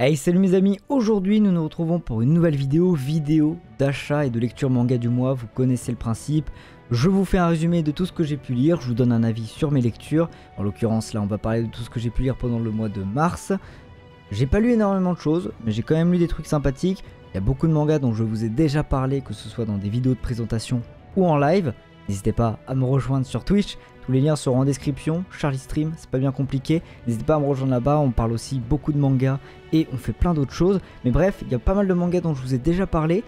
Hey, salut mes amis, aujourd'hui nous nous retrouvons pour une nouvelle vidéo d'achat et de lecture manga du mois. Vous connaissez le principe, je vous fais un résumé de tout ce que j'ai pu lire, je vous donne un avis sur mes lectures. En l'occurrence là on va parler de tout ce que j'ai pu lire pendant le mois de mars. J'ai pas lu énormément de choses, mais j'ai quand même lu des trucs sympathiques. Il y a beaucoup de mangas dont je vous ai déjà parlé, que ce soit dans des vidéos de présentation ou en live. N'hésitez pas à me rejoindre sur Twitch, tous les liens seront en description. Charlie Stream, c'est pas bien compliqué. N'hésitez pas à me rejoindre là-bas, on parle aussi beaucoup de mangas et on fait plein d'autres choses. Mais bref, il y a pas mal de mangas dont je vous ai déjà parlé,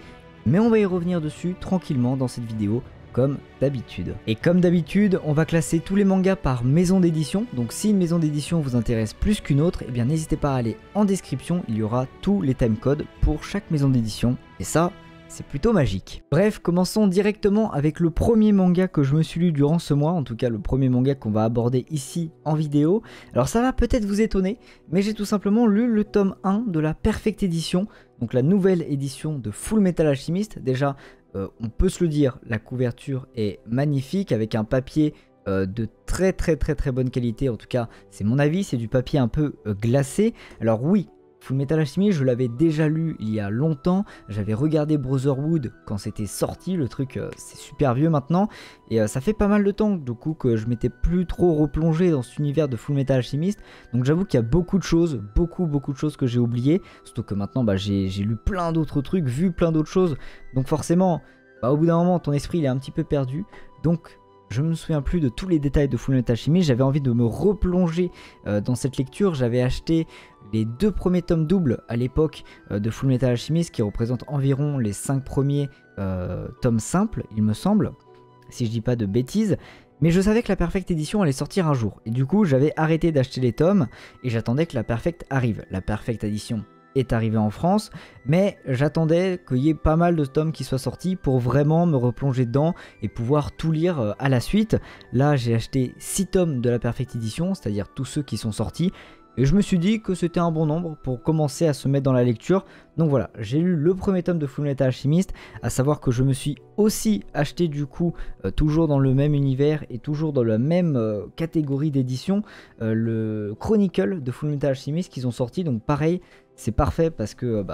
mais on va y revenir dessus tranquillement dans cette vidéo, comme d'habitude. Et comme d'habitude, on va classer tous les mangas par maison d'édition. Donc si une maison d'édition vous intéresse plus qu'une autre, eh bien n'hésitez pas à aller en description, il y aura tous les timecodes pour chaque maison d'édition. Et ça, c'est plutôt magique. Bref, commençons directement avec le premier manga que je me suis lu durant ce mois, en tout cas le premier manga qu'on va aborder ici en vidéo. Alors ça va peut-être vous étonner, mais j'ai tout simplement lu le tome 1 de la Perfect Edition, donc la nouvelle édition de Full Metal Alchemist. Déjà, on peut se le dire, la couverture est magnifique avec un papier de très bonne qualité, en tout cas c'est mon avis, c'est du papier un peu glacé. Alors oui, Full Metal Alchemist, je l'avais déjà lu il y a longtemps, j'avais regardé Brotherhood quand c'était sorti, le truc c'est super vieux maintenant, et ça fait pas mal de temps du coup que je m'étais plus trop replongé dans cet univers de Full Metal Alchemist, donc j'avoue qu'il y a beaucoup de choses, beaucoup de choses que j'ai oubliées, surtout que maintenant j'ai lu plein d'autres trucs, vu plein d'autres choses, donc forcément, au bout d'un moment ton esprit il est un petit peu perdu, donc je me souviens plus de tous les détails de Full Metal Alchemist, j'avais envie de me replonger dans cette lecture, j'avais acheté les 2 premiers tomes doubles à l'époque de Full Metal Alchemist qui représentent environ les 5 premiers tomes simples, il me semble, si je dis pas de bêtises. Mais je savais que la Perfect Edition allait sortir un jour. Et du coup, j'avais arrêté d'acheter les tomes et j'attendais que la Perfect arrive. La Perfect Edition est arrivée en France, mais j'attendais qu'il y ait pas mal de tomes qui soient sortis pour vraiment me replonger dedans et pouvoir tout lire à la suite. Là, j'ai acheté 6 tomes de la Perfect Edition, c'est-à-dire tous ceux qui sont sortis. Et je me suis dit que c'était un bon nombre pour commencer à se mettre dans la lecture. Donc voilà, j'ai lu le premier tome de Full Metal Alchemist, à savoir que je me suis aussi acheté du coup, toujours dans le même univers et toujours dans la même catégorie d'édition, le Chronicle de Full Metal Alchemist qu'ils ont sorti. Donc pareil, c'est parfait parce que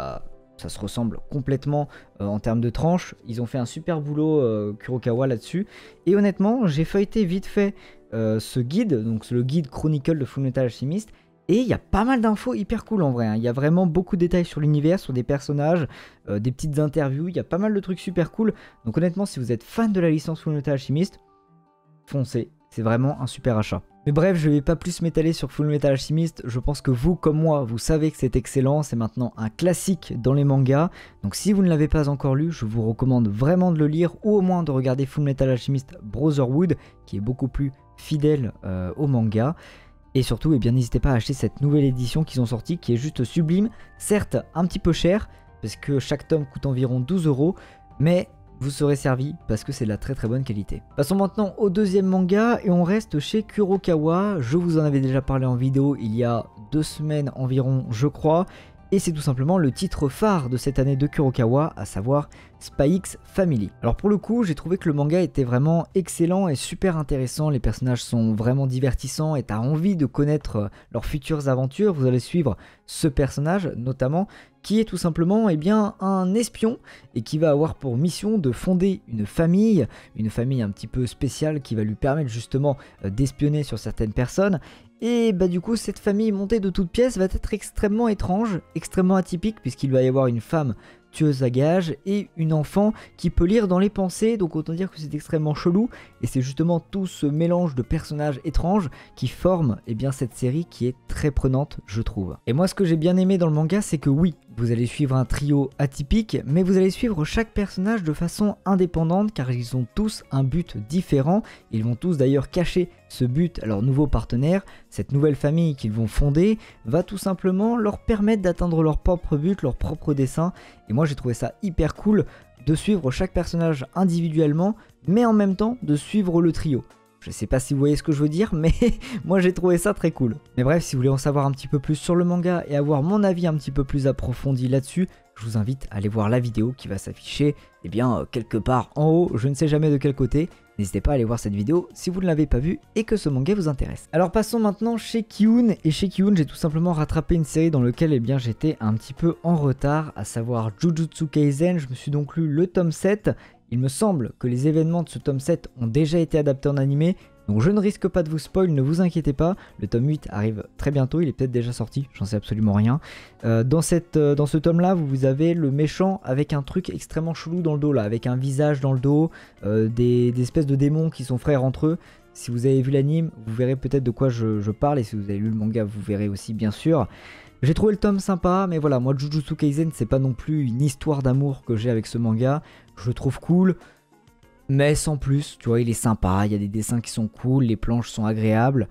ça se ressemble complètement en termes de tranches. Ils ont fait un super boulot Kurokawa là-dessus. Et honnêtement, j'ai feuilleté vite fait ce guide, donc le guide Chronicle de Full Metal Alchemist. Et il y a pas mal d'infos hyper cool en vrai, hein. Il y a vraiment beaucoup de détails sur l'univers, sur des personnages, des petites interviews, il y a pas mal de trucs super cool. Donc honnêtement, si vous êtes fan de la licence Full Metal Alchemist, foncez, c'est vraiment un super achat. Mais bref, je vais pas plus m'étaler sur Full Metal Alchemist, je pense que vous comme moi, vous savez que c'est excellent, c'est maintenant un classique dans les mangas. Donc si vous ne l'avez pas encore lu, je vous recommande vraiment de le lire ou au moins de regarder Full Metal Alchemist Brotherhood, qui est beaucoup plus fidèle au manga. Et surtout, eh bien, n'hésitez pas à acheter cette nouvelle édition qu'ils ont sortie, qui est juste sublime. Certes, un petit peu cher, parce que chaque tome coûte environ 12 €, mais vous serez servi parce que c'est de la très bonne qualité. Passons maintenant au deuxième manga, et on reste chez Kurokawa. Je vous en avais déjà parlé en vidéo il y a 2 semaines environ, je crois. Et c'est tout simplement le titre phare de cette année de Kurokawa, à savoir Spy X Family. Alors pour le coup, j'ai trouvé que le manga était vraiment excellent et super intéressant, les personnages sont vraiment divertissants et t'as envie de connaître leurs futures aventures. Vous allez suivre ce personnage notamment, qui est tout simplement un espion et qui va avoir pour mission de fonder une famille un petit peu spéciale qui va lui permettre justement d'espionner sur certaines personnes. Et du coup cette famille montée de toutes pièces va être extrêmement étrange, extrêmement atypique, puisqu'il va y avoir une femme tueuse à gages et une enfant qui peut lire dans les pensées, donc autant dire que c'est extrêmement chelou, et c'est justement tout ce mélange de personnages étranges qui forme cette série qui est très prenante, je trouve. Et moi ce que j'ai bien aimé dans le manga, c'est que oui, vous allez suivre un trio atypique, mais vous allez suivre chaque personnage de façon indépendante, car ils ont tous un but différent. Ils vont tous d'ailleurs cacher ce but à leur nouveau partenaire. Cette nouvelle famille qu'ils vont fonder va tout simplement leur permettre d'atteindre leur propre but, leur propre dessein. Et moi j'ai trouvé ça hyper cool de suivre chaque personnage individuellement, mais en même temps de suivre le trio. Je sais pas si vous voyez ce que je veux dire, mais moi j'ai trouvé ça très cool. Mais bref, si vous voulez en savoir un petit peu plus sur le manga et avoir mon avis un petit peu plus approfondi là-dessus, je vous invite à aller voir la vidéo qui va s'afficher quelque part en haut, je ne sais jamais de quel côté, n'hésitez pas à aller voir cette vidéo si vous ne l'avez pas vue et que ce manga vous intéresse. Alors passons maintenant chez Kiun, et chez Kiun j'ai tout simplement rattrapé une série dans laquelle j'étais un petit peu en retard, à savoir Jujutsu Kaisen. Je me suis donc lu le tome 7, il me semble que les événements de ce tome 7 ont déjà été adaptés en animé, donc je ne risque pas de vous spoil, ne vous inquiétez pas, le tome 8 arrive très bientôt, il est peut-être déjà sorti, j'en sais absolument rien. Dans ce tome là, vous avez le méchant avec un truc extrêmement chelou dans le dos là, avec un visage dans le dos, des espèces de démons qui sont frères entre eux. Si vous avez vu l'anime, vous verrez peut-être de quoi je parle, et si vous avez lu le manga, vous verrez aussi bien sûr. J'ai trouvé le tome sympa, mais voilà, moi Jujutsu Kaisen c'est pas non plus une histoire d'amour que j'ai avec ce manga, je le trouve cool. Mais sans plus, tu vois, il est sympa, il y a des dessins qui sont cool, les planches sont agréables,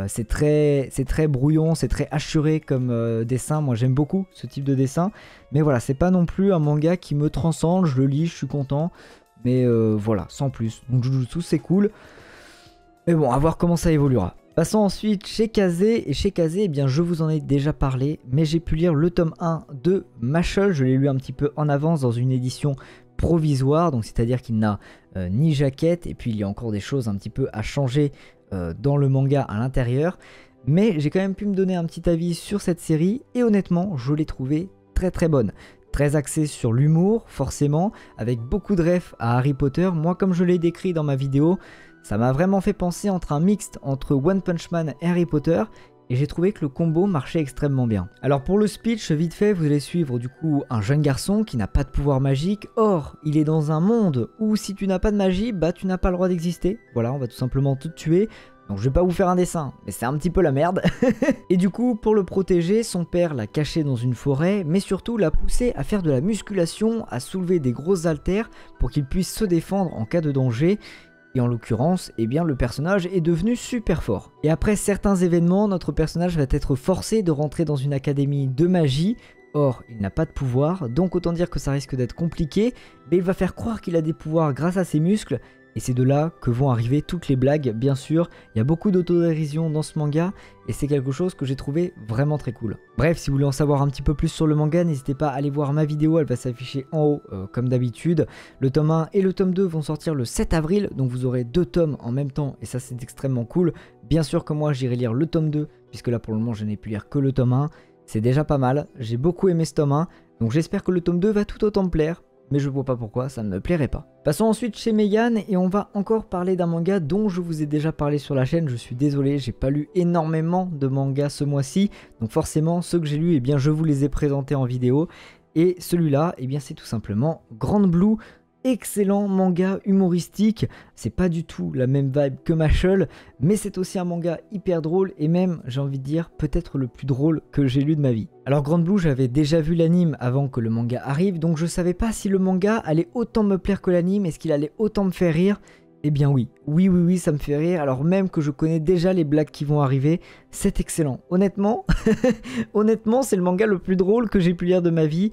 c'est très brouillon, c'est très hachuré comme dessin, moi j'aime beaucoup ce type de dessin, mais voilà, c'est pas non plus un manga qui me transcende, je le lis, je suis content, mais voilà, sans plus. Donc Jujutsu c'est cool, mais bon, à voir comment ça évoluera. Passons ensuite chez Kaze, et chez Kaze, eh bien je vous en ai déjà parlé, mais j'ai pu lire le tome 1 de Mashle, je l'ai lu un petit peu en avance dans une édition provisoire, donc c'est-à-dire qu'il n'a ni jaquette, et puis il y a encore des choses un petit peu à changer dans le manga à l'intérieur, mais j'ai quand même pu me donner un petit avis sur cette série, et honnêtement je l'ai trouvée très très bonne, très axée sur l'humour forcément, avec beaucoup de refs à Harry Potter. Moi comme je l'ai décrit dans ma vidéo, ça m'a vraiment fait penser entre un mixte entre One Punch Man et Harry Potter, et j'ai trouvé que le combo marchait extrêmement bien. Alors pour le speech, vite fait, vous allez suivre du coup un jeune garçon qui n'a pas de pouvoir magique. Or, il est dans un monde où si tu n'as pas de magie, bah tu n'as pas le droit d'exister. Voilà, on va tout simplement te tuer. Donc je vais pas vous faire un dessin, mais c'est un petit peu la merde. Et du coup, pour le protéger, son père l'a caché dans une forêt, mais surtout l'a poussé à faire de la musculation, à soulever des grosses haltères pour qu'il puisse se défendre en cas de danger. Et en l'occurrence, eh bien, le personnage est devenu super fort. Et après certains événements, notre personnage va être forcé de rentrer dans une académie de magie. Or, il n'a pas de pouvoir, donc autant dire que ça risque d'être compliqué, mais il va faire croire qu'il a des pouvoirs grâce à ses muscles, et c'est de là que vont arriver toutes les blagues, bien sûr. Il y a beaucoup d'autodérision dans ce manga, et c'est quelque chose que j'ai trouvé vraiment très cool. Bref, si vous voulez en savoir un petit peu plus sur le manga, n'hésitez pas à aller voir ma vidéo, elle va s'afficher en haut comme d'habitude. Le tome 1 et le tome 2 vont sortir le 7 avril, donc vous aurez 2 tomes en même temps, et ça c'est extrêmement cool. Bien sûr que moi j'irai lire le tome 2, puisque là pour le moment je n'ai pu lire que le tome 1. C'est déjà pas mal, j'ai beaucoup aimé ce tome 1, donc j'espère que le tome 2 va tout autant me plaire. Mais je vois pas pourquoi ça ne me plairait pas. Passons ensuite chez Meian, et on va encore parler d'un manga dont je vous ai déjà parlé sur la chaîne. Je suis désolé, j'ai pas lu énormément de mangas ce mois-ci, donc forcément ceux que j'ai lus, eh bien je vous les ai présentés en vidéo. Et celui-là, eh bien c'est tout simplement Grand Blue. Excellent manga humoristique, c'est pas du tout la même vibe que Mashle, mais c'est aussi un manga hyper drôle, et même, j'ai envie de dire, peut-être le plus drôle que j'ai lu de ma vie. Alors Grand Blue, j'avais déjà vu l'anime avant que le manga arrive, donc je savais pas si le manga allait autant me plaire que l'anime, est-ce qu'il allait autant me faire rire? Eh bien oui, oui, ça me fait rire, alors même que je connais déjà les blagues qui vont arriver, c'est excellent. Honnêtement, honnêtement, c'est le manga le plus drôle que j'ai pu lire de ma vie.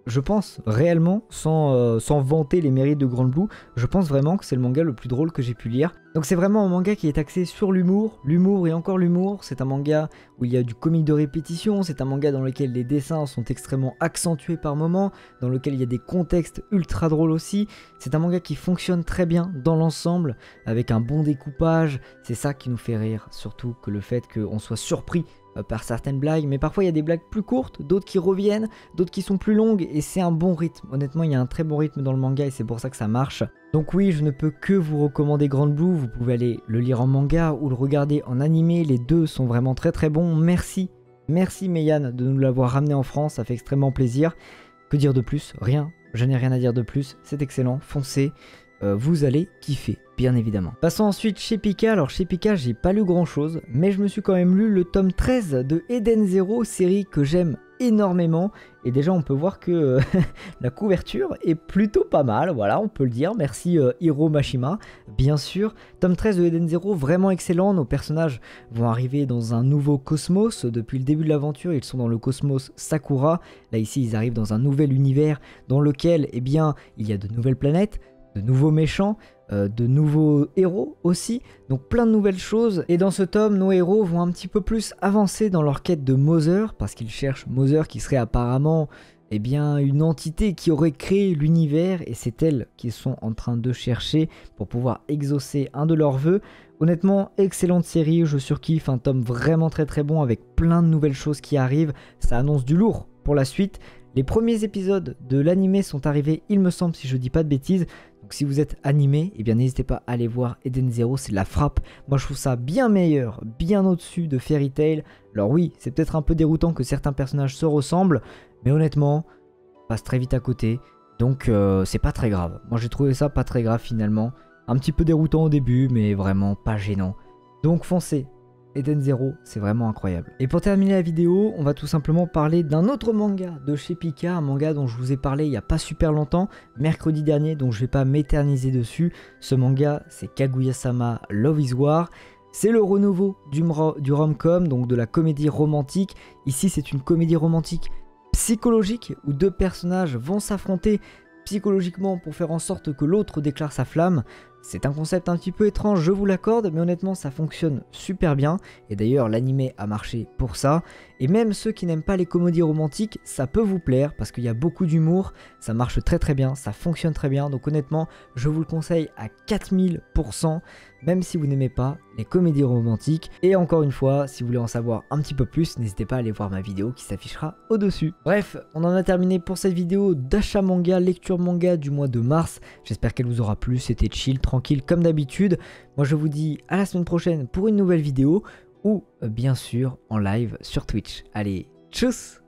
Je pense réellement, sans vanter les mérites de Grand Blue, je pense vraiment que c'est le manga le plus drôle que j'ai pu lire. Donc c'est vraiment un manga qui est axé sur l'humour et encore l'humour. C'est un manga où il y a du comique de répétition, c'est un manga dans lequel les dessins sont extrêmement accentués par moments, dans lequel il y a des contextes ultra drôles aussi. C'est un manga qui fonctionne très bien dans l'ensemble, avec un bon découpage. C'est ça qui nous fait rire, surtout que le fait qu'on soit surpris par certaines blagues, mais parfois il y a des blagues plus courtes, d'autres qui reviennent, d'autres qui sont plus longues, et c'est un bon rythme. Honnêtement, il y a un très bon rythme dans le manga, et c'est pour ça que ça marche. Donc oui, je ne peux que vous recommander Grand Blue, vous pouvez aller le lire en manga ou le regarder en animé, les deux sont vraiment très très bons. Merci Meian de nous l'avoir ramené en France, ça fait extrêmement plaisir. Que dire de plus? Rien, je n'ai rien à dire de plus, c'est excellent, foncez. Vous allez kiffer, bien évidemment. Passons ensuite chez Pika. Alors chez Pika, j'ai pas lu grand chose, mais je me suis quand même lu le tome 13 de Eden Zero, série que j'aime énormément. Et déjà on peut voir que la couverture est plutôt pas mal, voilà, on peut le dire. Merci Hiro Mashima, bien sûr. Tome 13 de Eden Zero, vraiment excellent. Nos personnages vont arriver dans un nouveau cosmos. Depuis le début de l'aventure, ils sont dans le cosmos Sakura. Là ici, ils arrivent dans un nouvel univers dans lequel, eh bien, il y a de nouvelles planètes, de nouveaux méchants, de nouveaux héros aussi, donc plein de nouvelles choses. Et dans ce tome, nos héros vont un petit peu plus avancer dans leur quête de Mother, parce qu'ils cherchent Mother qui serait apparemment eh bien, une entité qui aurait créé l'univers et c'est elles qui sont en train de chercher pour pouvoir exaucer un de leurs vœux. Honnêtement, excellente série, je surkiffe, un tome vraiment très bon avec plein de nouvelles choses qui arrivent, ça annonce du lourd pour la suite. Les premiers épisodes de l'animé sont arrivés, il me semble, si je dis pas de bêtises. Donc si vous êtes animé, eh bien n'hésitez pas à aller voir Eden Zero, c'est de la frappe. Moi je trouve ça bien meilleur, bien au-dessus de Fairy Tail. Alors oui, c'est peut-être un peu déroutant que certains personnages se ressemblent, mais honnêtement, on passe très vite à côté. Donc c'est pas très grave. Moi j'ai trouvé ça pas très grave finalement. Un petit peu déroutant au début, mais vraiment pas gênant. Donc foncez, Eden Zero, c'est vraiment incroyable. Et pour terminer la vidéo, on va tout simplement parler d'un autre manga de chez Pika, un manga dont je vous ai parlé il n'y a pas super longtemps, mercredi dernier, donc je vais pas m'éterniser dessus. Ce manga, c'est Kaguya-sama Love is War. C'est le renouveau du rom-com, donc de la comédie romantique. Ici, c'est une comédie romantique psychologique où deux personnages vont s'affronter psychologiquement pour faire en sorte que l'autre déclare sa flamme. C'est un concept un petit peu étrange, je vous l'accorde, mais honnêtement ça fonctionne super bien. Et d'ailleurs l'animé a marché pour ça. Et même ceux qui n'aiment pas les comédies romantiques, ça peut vous plaire parce qu'il y a beaucoup d'humour. Ça marche très bien, ça fonctionne très bien. Donc honnêtement, je vous le conseille à 4000%, même si vous n'aimez pas les comédies romantiques. Et encore une fois, si vous voulez en savoir un petit peu plus, n'hésitez pas à aller voir ma vidéo qui s'affichera au-dessus. Bref, on en a terminé pour cette vidéo d'achat manga, lecture manga du mois de mars. J'espère qu'elle vous aura plu, c'était chill, tranquille comme d'habitude. Moi je vous dis à la semaine prochaine pour une nouvelle vidéo ou bien sûr en live sur Twitch. Allez, tchuss!